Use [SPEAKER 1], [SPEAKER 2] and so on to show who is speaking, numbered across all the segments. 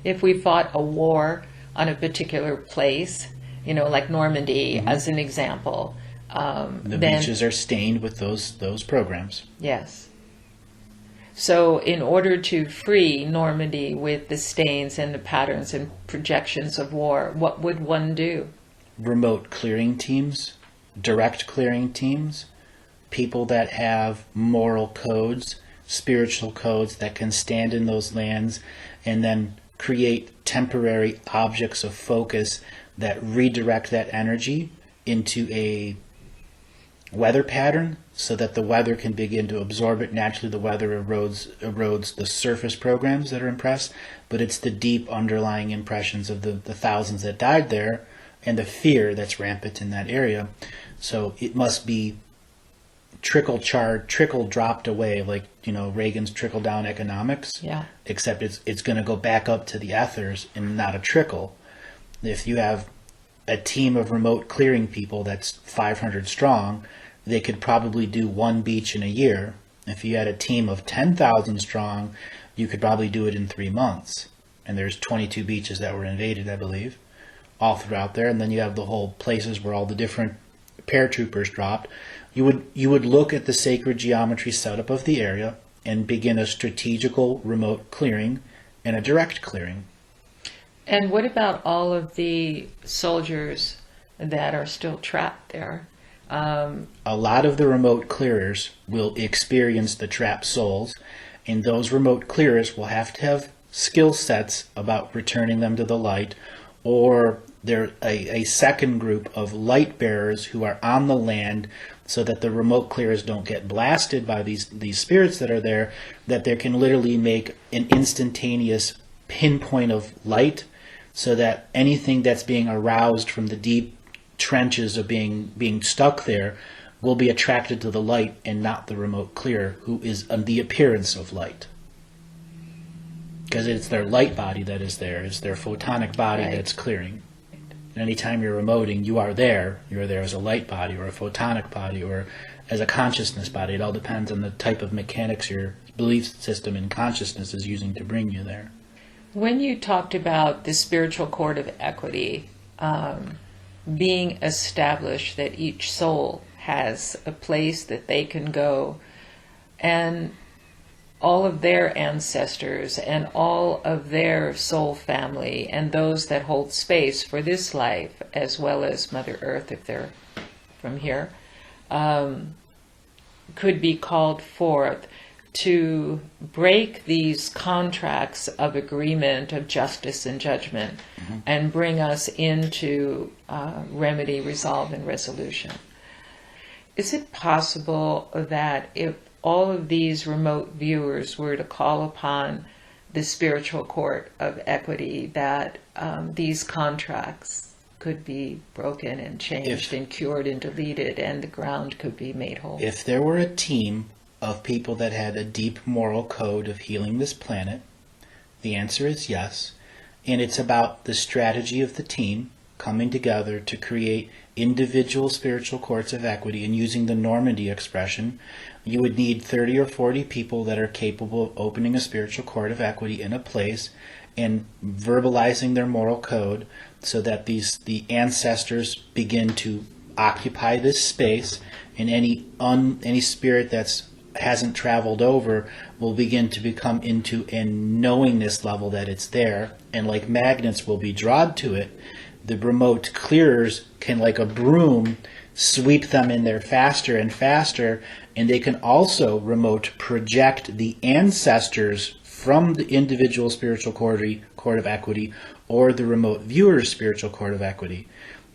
[SPEAKER 1] if we fought a war on a particular place, like Normandy as an example.
[SPEAKER 2] The beaches are stained with those programs.
[SPEAKER 1] Yes. So in order to free Normandy with the stains and the patterns and projections of war, what would one do?
[SPEAKER 2] Remote clearing teams, direct clearing teams, people that have moral codes, spiritual codes that can stand in those lands and then create temporary objects of focus that redirect that energy into a weather pattern so that the weather can begin to absorb it. Naturally, the weather erodes the surface programs that are impressed, but it's the deep underlying impressions of the thousands that died there and the fear that's rampant in that area. So it must be trickle dropped away, like Reagan's trickle down economics.
[SPEAKER 1] Yeah.
[SPEAKER 2] Except it's going to go back up to the ethers and not a trickle. If you have a team of remote clearing people that's 500 strong, they could probably do one beach in a year. If you had a team of 10,000 strong, you could probably do it in 3 months. And there's 22 beaches that were invaded, I believe, all throughout there. And then you have the whole places where all the different paratroopers dropped. You would look at the sacred geometry setup of the area and begin a strategical remote clearing and a direct clearing.
[SPEAKER 1] And what about all of the soldiers that are still trapped there?
[SPEAKER 2] A lot of the remote clearers will experience the trapped souls, and those remote clearers will have to have skill sets about returning them to the light, or they're a second group of light bearers who are on the land so that the remote clearers don't get blasted by these spirits that are there, that they can literally make an instantaneous pinpoint of light so that anything that's being aroused from the deep trenches of being stuck there will be attracted to the light and not the remote clearer, who is the appearance of light. Because it's their light body that is there, it's their photonic body that's clearing. And anytime you're remoting, you are there. You're there as a light body or a photonic body or as a consciousness body. It all depends on the type of mechanics your belief system and consciousness is using to bring you there.
[SPEAKER 1] When you talked about the spiritual cord of equity being established, that each soul has a place that they can go, and all of their ancestors and all of their soul family and those that hold space for this life, as well as Mother Earth, if they're from here, could be called forth to break these contracts of agreement, of justice and judgment, and bring us into remedy, resolve, and resolution. Is it possible that if all of these remote viewers were to call upon the spiritual court of equity, that these contracts could be broken and changed and cured and deleted, and the ground could be made whole?
[SPEAKER 2] If there were a team of people that had a deep moral code of healing this planet, the answer is yes. And it's about the strategy of the team coming together to create individual spiritual courts of equity. And using the Normandy expression, you would need 30 or 40 people that are capable of opening a spiritual court of equity in a place and verbalizing their moral code so that the ancestors begin to occupy this space, and any spirit that's hasn't traveled over will begin to become into a knowingness level that it's there, and like magnets will be drawn to it. The remote clearers can, like a broom, sweep them in there faster and faster, and they can also remote project the ancestors from the individual spiritual court of equity or the remote viewer's spiritual court of equity.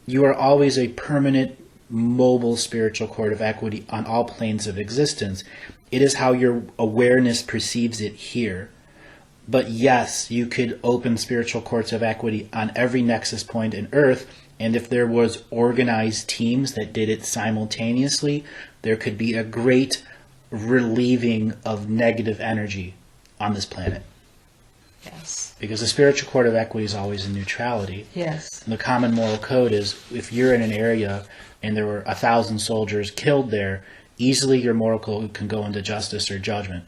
[SPEAKER 2] You are always a permanent mobile spiritual court of equity on all planes of existence. It is how your awareness perceives it here. But yes, you could open spiritual courts of equity on every nexus point in Earth, and if there was organized teams that did it simultaneously, there could be a great relieving of negative energy on this planet.
[SPEAKER 1] Yes.
[SPEAKER 2] Because the spiritual court of equity is always in neutrality.
[SPEAKER 1] Yes.
[SPEAKER 2] And the common moral code is, if you're in an area and there were 1,000 soldiers killed there, easily your moral code can go into justice or judgment.